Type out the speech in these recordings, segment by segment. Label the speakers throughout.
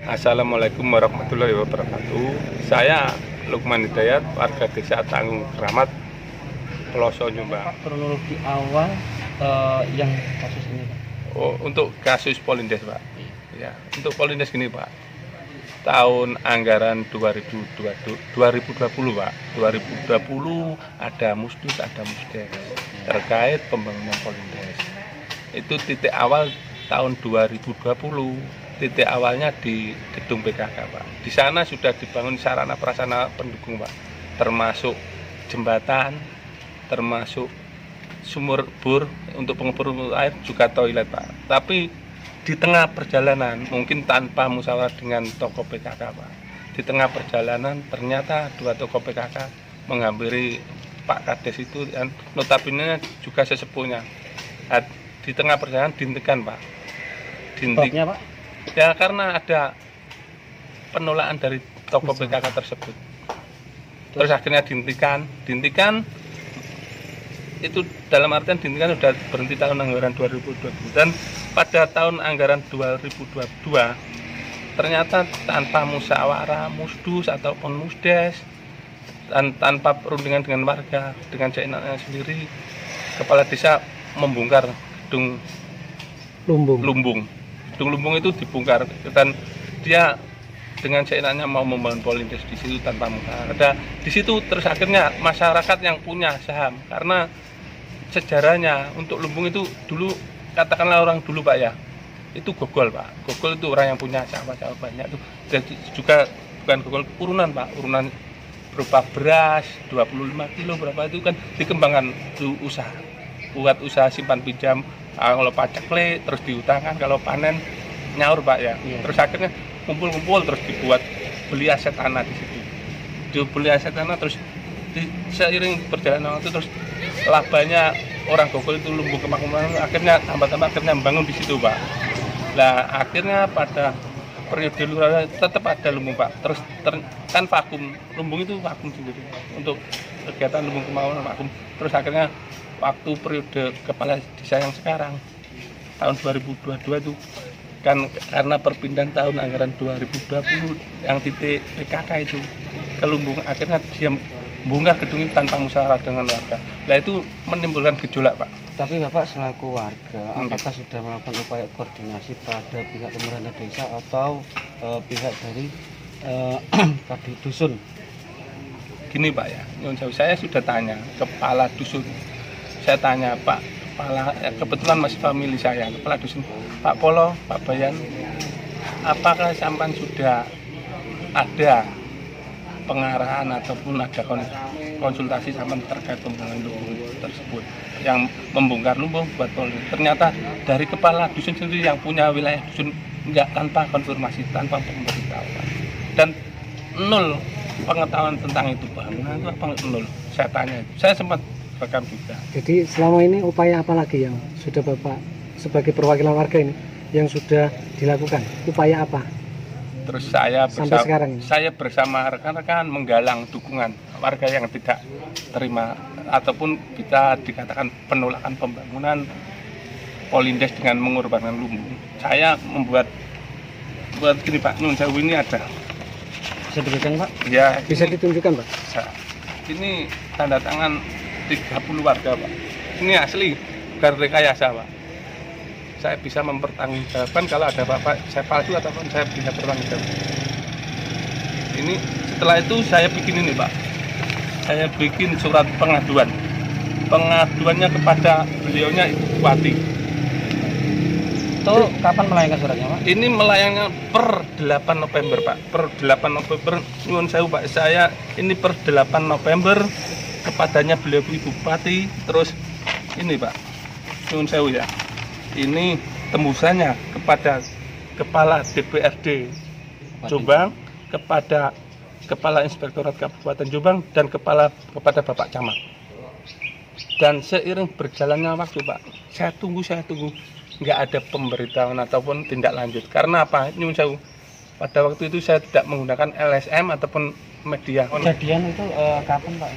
Speaker 1: Assalamualaikum warahmatullahi wabarakatuh. Saya Lukman Hidayat, warga desa Tanggung Keramat, Peloso Jombang.
Speaker 2: Kronologi awal yang kasus ini, Pak.
Speaker 1: Oh, untuk kasus Polindes, Pak. Ya, untuk Polindes gini, Pak. Tahun anggaran 2020, Pak. 2020 ada musdus, ada musdes terkait pembangunan Polindes. Itu titik awal tahun 2020. Titik awalnya di gedung PKK, Pak. Di sana sudah dibangun sarana prasarana pendukung, Pak. Termasuk jembatan, termasuk sumur bor untuk pengepul air, juga toilet, Pak. Tapi di tengah perjalanan, mungkin tanpa musyawarah dengan tokoh PKK, Pak. Di tengah perjalanan ternyata dua tokoh PKK menghampiri Pak Kades itu, dan notabene juga sesepuhnya. Di tengah perjalanan dihentikan, Pak.
Speaker 2: Sebabnya, Pak?
Speaker 1: Ya karena ada penolakan dari tokoh PKK tersebut. Terus akhirnya dihentikan itu dalam artian dihentikan sudah berhenti tahun anggaran 2020. Dan pada tahun anggaran 2022 ternyata tanpa musyawarah musdus ataupun musdes dan tanpa perundingan dengan warga, dengan seenaknya sendiri, kepala desa membongkar gedung lumbung. Gedung lumbung itu dibongkar dan dia dengan seenaknya mau membangun Polindes di situ tanpa musyawarah. Ada di situ terus akhirnya masyarakat yang punya saham, karena sejarahnya untuk lumbung itu dulu, katakanlah orang dulu, Pak, ya, itu gogol, Pak. Gogol itu orang yang punya sawah-sawah banyak itu. Jadi juga bukan gogol, urunan, Pak, urunan berupa beras 25 kilo berapa itu kan dikembangkan usaha, buat usaha simpan pinjam. Kalau pacekle terus diutangkan, kalau panen nyaur, Pak, ya.
Speaker 2: Iya.
Speaker 1: Terus akhirnya kumpul-kumpul terus dibuat beli aset tanah di situ. Dibeli aset tanah terus seiring perjalanan waktu terus labanya orang gogol itu lumbung kemakmuran, akhirnya tambah-tambah akhirnya membangun di situ, Pak. Nah, akhirnya pada periode lurah tetap ada lumbung, Pak. Terus kan vakum, lumbung itu vakum sendiri untuk kegiatan lumbung kemakmuran vakum. Terus akhirnya waktu periode kepala desa yang sekarang tahun 2022 itu kan karena perpindahan tahun anggaran 2020 yang titik PKK itu ke lumbung, akhirnya dia bongkar gedung itu tanpa musyawarah dengan warga. Nah, itu menimbulkan gejolak, Pak.
Speaker 2: Tapi Bapak selaku warga, apakah sudah melakukan upaya koordinasi pada pihak pemerintah desa atau pihak dari kabin dusun?
Speaker 1: Gini, Pak, ya, saya sudah tanya kepala dusun. Saya tanya, Pak kepala, kebetulan masih famili saya, kepala dusun, Pak Polo, Pak Bayan, apakah sampan sudah ada pengarahan ataupun ada konsultasi sampan terkait pembangunan lumbung tersebut yang membongkar lumbung buat Polindes? Ternyata dari kepala dusun sendiri yang punya wilayah dusun enggak, tanpa konfirmasi, tanpa pemberitahuan, dan nol pengetahuan tentang itu bangunan itu apa, nol. Saya tanya, saya sempat rekam juga.
Speaker 3: Jadi selama ini upaya apa lagi yang sudah Bapak sebagai perwakilan warga ini yang sudah dilakukan? Upaya apa?
Speaker 1: Terus saya
Speaker 3: sampai sekarang ini?
Speaker 1: Saya bersama rekan-rekan menggalang dukungan warga yang tidak terima ataupun kita dikatakan penolakan pembangunan Polindes dengan mengorbankan lumbung. Saya membuat gini, Pak, Nun Sewu ini ada.
Speaker 3: Bisa diberikan, Pak?
Speaker 1: Ya,
Speaker 3: bisa ditunjukkan, Pak?
Speaker 1: Ini tanda tangan 30 warga, Pak. Ini asli, bukan rekayasa, Pak. Saya bisa mempertanggungjawabkan kalau ada Bapak saya palsu ataupun saya bisa bertanggung jawab. Ini setelah itu saya bikin ini, Pak. Saya bikin surat pengaduan. Pengaduannya kepada beliaunya Ibu Bupati.
Speaker 2: Itu kapan melayangkan suratnya, Pak?
Speaker 1: Ini melayangnya per 8 November, Pak. Per 8 November, nyuwun sewu, Pak. Saya ini per 8 November kepadanya beliau Ibu Bupati. Terus ini, Pak, nyuwun sewu ya, ini tembusannya kepada Kepala DPRD Jombang, kepada Kepala Inspektorat Kabupaten Jombang, dan kepada Bapak Camat. Dan seiring berjalannya waktu, Pak, saya tunggu, nggak ada pemberitahuan ataupun tindak lanjut. Karena apa? Nyuwun sewu, pada waktu itu saya tidak menggunakan LSM ataupun media.
Speaker 2: Kejadian itu kapan, Pak?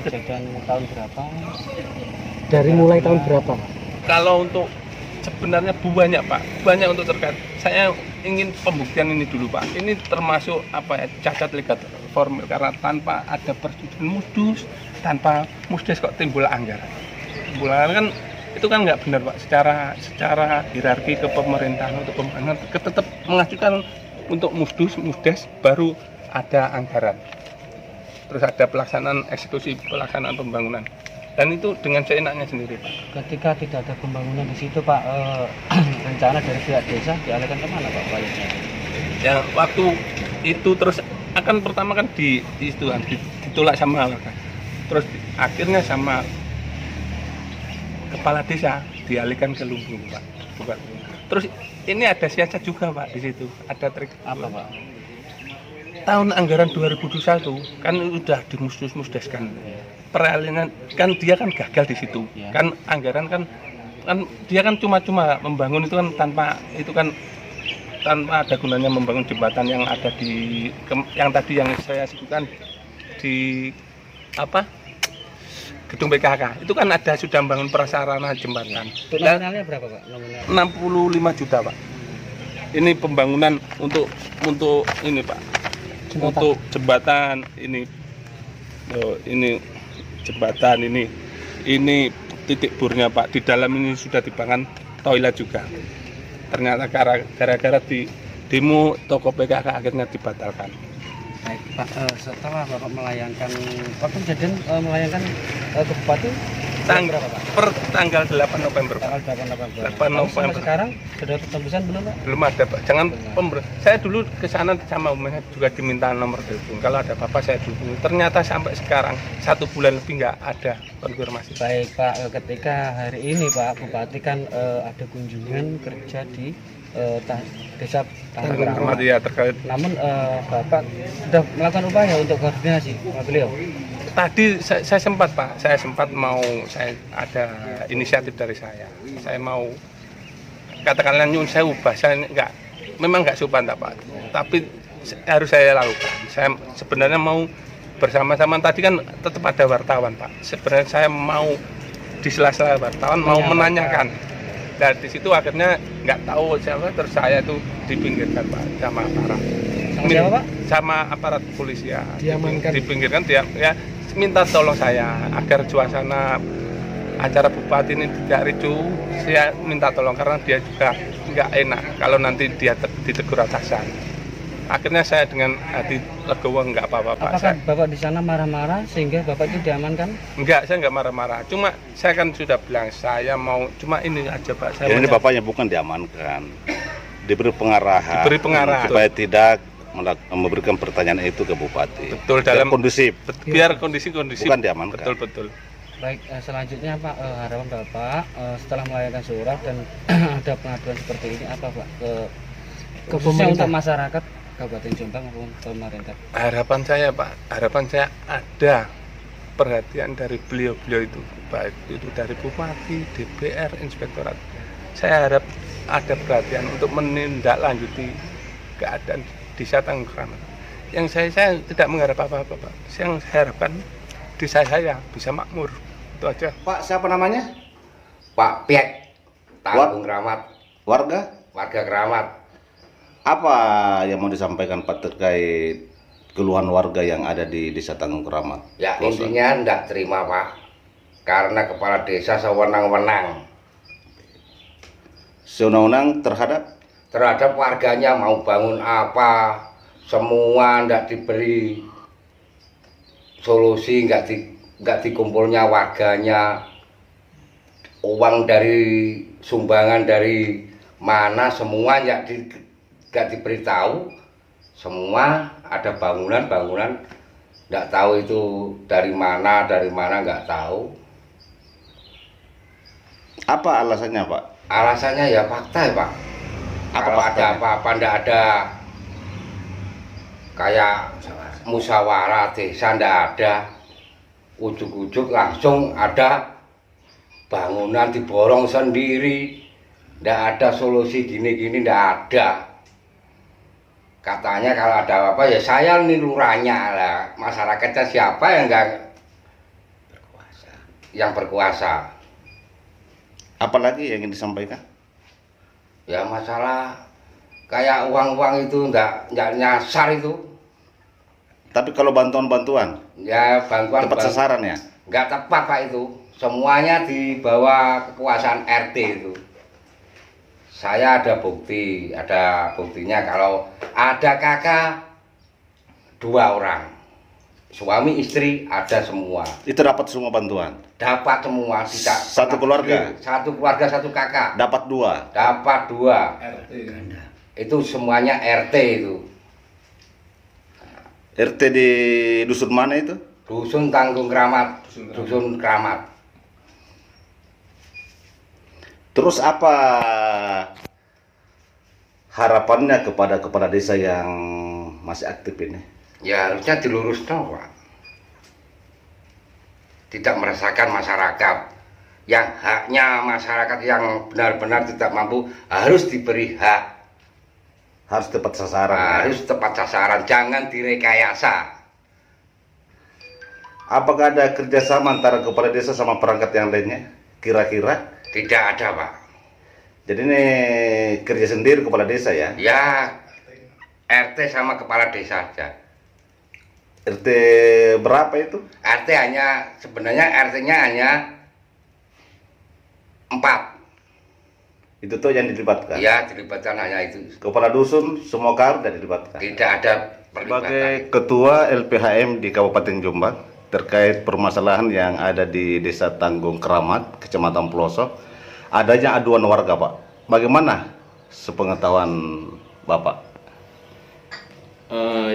Speaker 2: Kejadian tahun berapa?
Speaker 3: Dari mulai tahun berapa?
Speaker 1: Kalau untuk sebenarnya banyak Pak, banyak untuk terkait. Saya ingin pembuktian ini dulu Pak. Ini termasuk apa ya, cacat legal formil karena tanpa ada persetujuan Musdes, tanpa Musdes kok timbul anggaran. Timbul anggaran kan itu kan nggak benar Pak. Secara hierarki kepemerintahan untuk pembangunan tetap mengajukan untuk Musdes baru ada anggaran. Terus ada pelaksanaan eksekusi pelaksanaan pembangunan. Dan itu dengan seenaknya sendiri Pak.
Speaker 2: Ketika tidak ada pembangunan di situ Pak, rencana dari pihak desa dialihkan kemana Pak proyeknya?
Speaker 1: Ya waktu itu terus akan pertama kan ditolak sama warga. Terus akhirnya sama kepala desa dialihkan ke Lumbung Pak. Bukan. Terus ini ada siasat juga Pak di situ. Ada trik
Speaker 2: Apa Pak?
Speaker 1: tahun anggaran 2021 kan udah dimusdeskan. Peralihan kan dia kan gagal di situ.
Speaker 2: Ya.
Speaker 1: Kan anggaran kan dia kan cuma-cuma membangun itu kan tanpa ada gunanya membangun jembatan yang ada yang tadi yang saya sebutkan di apa? Gedung PKK. Itu kan ada sudah membangun prasarana jembatan.
Speaker 2: Itu nominalnya berapa Pak? Nominal
Speaker 1: 65 juta Pak. Ini pembangunan untuk ini Pak.
Speaker 3: Jembatan.
Speaker 1: Untuk jembatan ini. Ini jembatan ini titik burnya Pak. Di dalam ini sudah dibangun toilet juga. Ternyata gara-gara di demo toko PKK akhirnya dibatalkan.
Speaker 2: Baik Pak, setelah Bapak melayangkan waktu kejadian melayangkan ke Bupati berapa Pak?
Speaker 1: Per tanggal 8 November Pak.
Speaker 2: Tanggal 8 November.
Speaker 1: 8
Speaker 2: Lalu
Speaker 1: November.
Speaker 2: sampai sekarang sudah ada tembusan belum Pak?
Speaker 1: Belum ada Pak. Jangan saya dulu ke sana sama umumnya juga diminta nomor telepon. Kalau ada apa-apa saya dukung. Ternyata sampai sekarang 1 bulan lebih nggak ada konfirmasi.
Speaker 2: Baik Pak, ketika hari ini Pak Bupati kan ada kunjungan kerja di desa Tanggung
Speaker 1: Rahmat ya terkait.
Speaker 2: Namun Bapak sudah melakukan upaya untuk koordinasi sama beliau.
Speaker 1: Tadi saya sempat Pak, saya ada inisiatif dari saya mau katakanlah nyun saya ubah, saya memang nggak sopan Pak, tapi harus saya lakukan. Saya sebenarnya mau bersama-sama, tadi kan tetap ada wartawan Pak, sebenarnya saya mau di sela-sela wartawan mau menanyakan. Dan di situ akhirnya nggak tahu siapa, terus saya itu dipinggirkan Pak sama aparat.
Speaker 2: Sama siapa Pak?
Speaker 1: Sama aparat polisi ya.
Speaker 3: Diamankan.
Speaker 1: Dipinggirkan dia ya minta tolong saya agar suasana acara bupati ini tidak ricuh. Saya minta tolong karena dia juga nggak enak kalau nanti dia ditegur atasan. Akhirnya saya dengan hati legowo nggak apa-apa Pak.
Speaker 2: Apakah Bapak di sana marah-marah sehingga Bapak itu diamankan?
Speaker 1: Enggak, saya nggak marah-marah. Cuma saya kan sudah bilang saya mau cuma ini aja Pak. Saya
Speaker 4: Ini
Speaker 1: maunya-
Speaker 4: bapaknya bukan diamankan, diberi pengarahan,
Speaker 1: Diberi pengarahan.
Speaker 4: supaya tidak memberikan pertanyaan itu ke bupati.
Speaker 1: Betul,
Speaker 4: Biar
Speaker 1: dalam-
Speaker 4: kondusif,
Speaker 1: biar kondisi
Speaker 4: bukan diamankan.
Speaker 1: betul.
Speaker 2: Baik, selanjutnya Pak, harapan Bapak setelah melayangkan surat dan ada pengaduan seperti ini apa Pak khususnya
Speaker 3: pemerintah.
Speaker 2: untuk masyarakat Kabupaten Jombang maupun pemerintah?
Speaker 1: Harapan saya ada perhatian dari beliau-beliau itu, baik itu dari Bupati, DPR, Inspektorat. Saya harap ada perhatian untuk menindaklanjuti keadaan desa Tanggung Rahmat. Yang saya tidak mengharap apa-apa Pak. Yang saya harapkan desa saya bisa makmur. Itu aja.
Speaker 5: Pak, siapa namanya? Pak Piek, Tanggung Keramat,
Speaker 4: Warga,
Speaker 5: warga Keramat.
Speaker 4: apa yang mau disampaikan Pak terkait keluhan warga yang ada di Desa Tanggung Keramat?
Speaker 5: Ya
Speaker 4: Pelosok.
Speaker 5: intinya ndak terima Pak, karena kepala desa sewenang-wenang
Speaker 4: Sewenang-wenang terhadap
Speaker 5: warganya mau bangun apa, semua ndak diberi solusi, nggak dikumpulnya warganya, uang dari sumbangan dari mana semua nggak diberitahu, semua ada bangunan nggak tahu itu dari mana nggak tahu.
Speaker 4: apa alasannya Pak?
Speaker 5: Alasannya ya fakta ya Pak.
Speaker 4: Apa
Speaker 5: Kalau ada
Speaker 4: faktanya?
Speaker 5: apa-apa ndak ada kayak musyawarah desa, ndak ada, ujuk-ujuk langsung ada bangunan diborong sendiri, ndak ada solusi gini-gini, ndak ada. Katanya kalau ada apa ya saya ini lurahnya lah, masyarakatnya siapa yang enggak berkuasa, yang berkuasa.
Speaker 4: Apalagi yang ingin disampaikan?
Speaker 5: Ya masalah kayak uang-uang itu nggak nyasar itu.
Speaker 4: Tapi kalau bantuan-bantuan
Speaker 5: Ya bantuan
Speaker 4: tepat sasaran ya.
Speaker 5: nggak tepat Pak itu. Semuanya di bawah kekuasaan RT itu. Saya ada buktinya kalau ada kakak 2 orang. Suami istri ada semua.
Speaker 4: Itu dapat semua bantuan.
Speaker 5: Dapat semua, tidak
Speaker 4: Satu keluarga?
Speaker 5: Satu keluarga, satu kakak.
Speaker 4: Dapat 2.
Speaker 5: Dapat 2. Itu semuanya RT itu.
Speaker 4: RT di dusun mana itu?
Speaker 5: Dusun Tanggung Keramat. Dusun Keramat.
Speaker 4: Terus apa harapannya kepada kepala desa yang masih aktif ini?
Speaker 5: Ya harusnya diluruskan Pak. Tidak meresahkan masyarakat. Yang haknya masyarakat yang benar-benar tidak mampu harus diberi hak.
Speaker 4: Harus tepat sasaran. Ya?
Speaker 5: Harus tepat sasaran, jangan direkayasa.
Speaker 4: Apakah ada kerjasama antara kepala desa sama perangkat yang lainnya? Kira-kira?
Speaker 5: Tidak ada Pak.
Speaker 4: Jadi ini kerja sendiri kepala desa ya?
Speaker 5: Ya RT sama kepala desa saja.
Speaker 4: RT berapa itu?
Speaker 5: RT hanya sebenarnya RT-nya hanya 4.
Speaker 4: Itu tuh yang dilibatkan?
Speaker 5: Ya dilibatkan hanya itu.
Speaker 4: Kepala dusun semua harus dilibatkan?
Speaker 5: Tidak ada perlibatan.
Speaker 4: Sebagai ketua LPHM di Kabupaten Jombang terkait permasalahan yang ada di Desa Tanggung Keramat, Kecamatan Pelosok, adanya aduan warga Pak. Bagaimana sepengetahuan Bapak?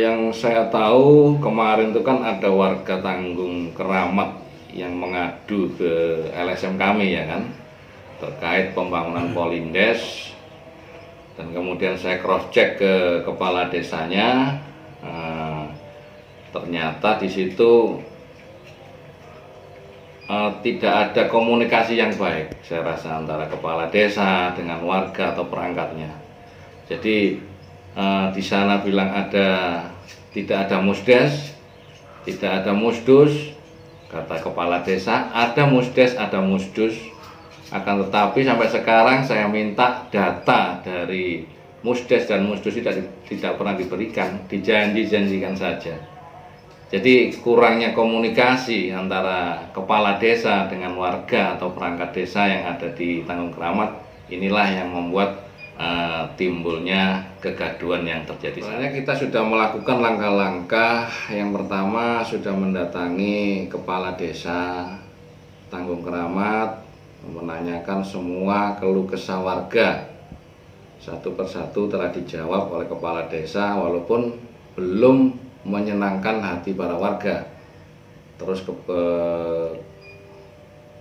Speaker 6: Yang saya tahu kemarin itu kan ada warga Tanggung Keramat yang mengadu ke LSM kami ya kan, terkait pembangunan Polindes, dan kemudian saya cross check ke kepala desanya, ternyata di situ tidak ada komunikasi yang baik saya rasa antara kepala desa dengan warga atau perangkatnya. Jadi di sana bilang tidak ada musdes, tidak ada musdus, kata kepala desa ada musdes, ada musdus. Akan tetapi sampai sekarang saya minta data dari musdes dan musdus tidak pernah diberikan, dijanjikan saja. Jadi kurangnya komunikasi antara kepala desa dengan warga atau perangkat desa yang ada di Tanggung Keramat, inilah yang membuat timbulnya kegaduhan yang terjadi. Sebenarnya kita sudah melakukan langkah-langkah. Yang pertama sudah mendatangi kepala desa Tanggung Keramat, menanyakan semua keluh kesah warga. Satu persatu telah dijawab oleh kepala desa walaupun belum menyenangkan hati para warga. Terus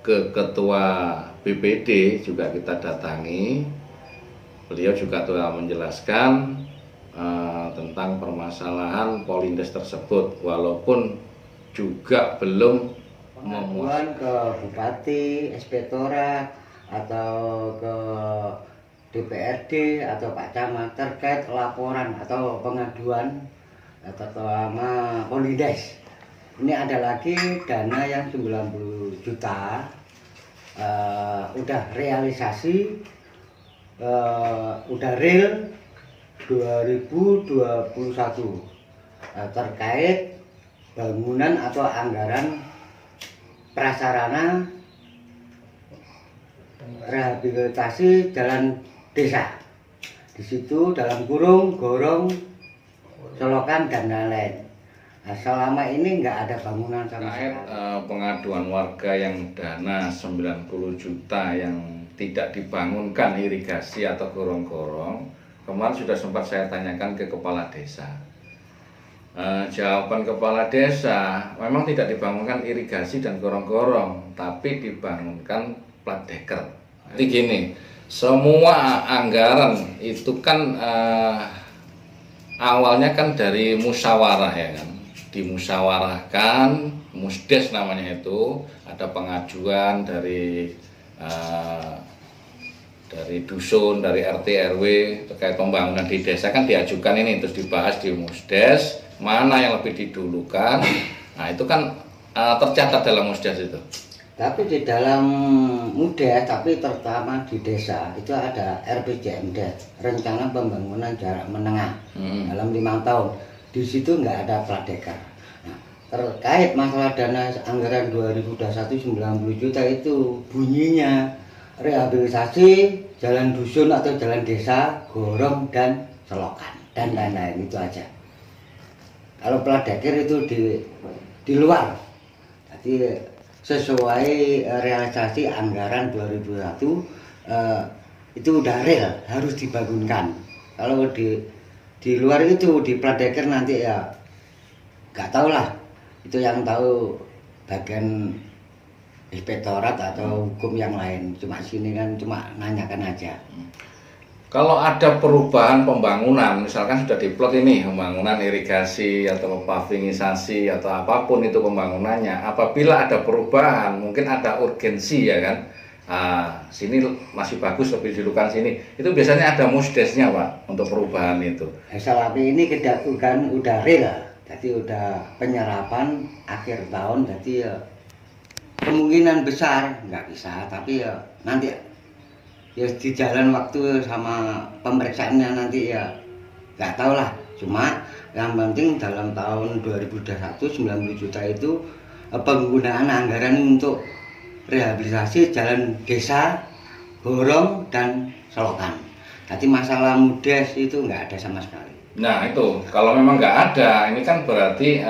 Speaker 6: ke ketua BPD juga kita datangi. Beliau juga telah menjelaskan tentang permasalahan Polindes tersebut, walaupun juga belum
Speaker 2: pengaduan ke bupati, inspektorat, atau ke DPRD atau Pak Camat terkait laporan atau pengaduan terutama Polindes. Ini ada lagi dana yang 90 juta udah realisasi, udah real 2021 terkait bangunan atau anggaran prasarana rehabilitasi jalan desa. Di situ dalam kurung, gorong, colokan dan lain-lain. Nah, selama ini nggak ada bangunan sama sekali.
Speaker 6: Pengaduan warga yang dana 90 juta yang tidak dibangunkan irigasi atau gorong-gorong, kemarin sudah sempat saya tanyakan ke kepala desa. Jawaban kepala desa, memang tidak dibangunkan irigasi dan gorong-gorong, tapi dibangunkan plat deker. Jadi gini, semua anggaran itu kan awalnya kan dari musyawarah ya kan, dimusyawarahkan, musdes namanya itu, ada pengajuan dari dusun, dari RT RW terkait pembangunan di desa kan diajukan ini, terus dibahas di musdes mana yang lebih didulukan. Nah itu kan tercatat dalam musdes itu.
Speaker 2: Tapi di dalam muda, tapi terutama di desa itu ada RPJMD, Rencana Pembangunan Jarak Menengah dalam 5 tahun. Di situ nggak ada Pladekar. Nah, terkait masalah dana anggaran 2021 90 juta itu bunyinya rehabilitasi jalan dusun atau jalan desa, gorong dan selokan dan lain-lain, itu aja. Kalau Pladekar itu di luar. Jadi sesuai realisasi anggaran 2001 itu udah real, harus dibangunkan. Kalau di luar itu di Pladekar nanti ya nggak tahu lah, itu yang tahu bagian inspektorat atau hukum yang lain. Cuma sini kan cuma nanyakan aja.
Speaker 6: Kalau ada perubahan pembangunan, misalkan sudah diplot ini pembangunan irigasi atau pavingisasi atau apapun itu pembangunannya, apabila ada perubahan, mungkin ada urgensi ya kan, sini masih bagus lebih dilukan sini, itu biasanya ada musdesnya Pak untuk perubahan itu.
Speaker 2: Salapi ini kan udah real, jadi udah penyerapan akhir tahun, jadi ya kemungkinan besar nggak bisa, tapi ya nanti ya di jalan waktu sama pemeriksaannya nanti ya nggak tahu lah. Cuma yang penting dalam tahun 2021 90 juta itu penggunaan anggaran untuk rehabilitasi jalan desa, gorong dan selokan. Jadi masalah mudes itu nggak ada sama sekali.
Speaker 6: Nah itu kalau memang nggak ada, ini kan berarti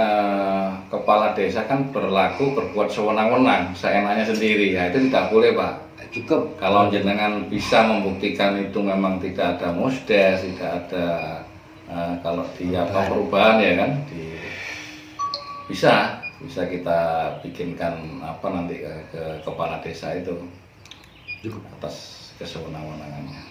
Speaker 6: kepala desa kan berbuat sewenang-wenang, seenaknya sendiri. Ya itu tidak boleh Pak.
Speaker 2: Cukup
Speaker 6: Kalau jenengan bisa membuktikan itu memang tidak ada musdes, tidak ada kalau di apa perubahan ya kan, bisa kita bikinkan apa nanti ke kepala desa itu atas kesewenang-wenangannya.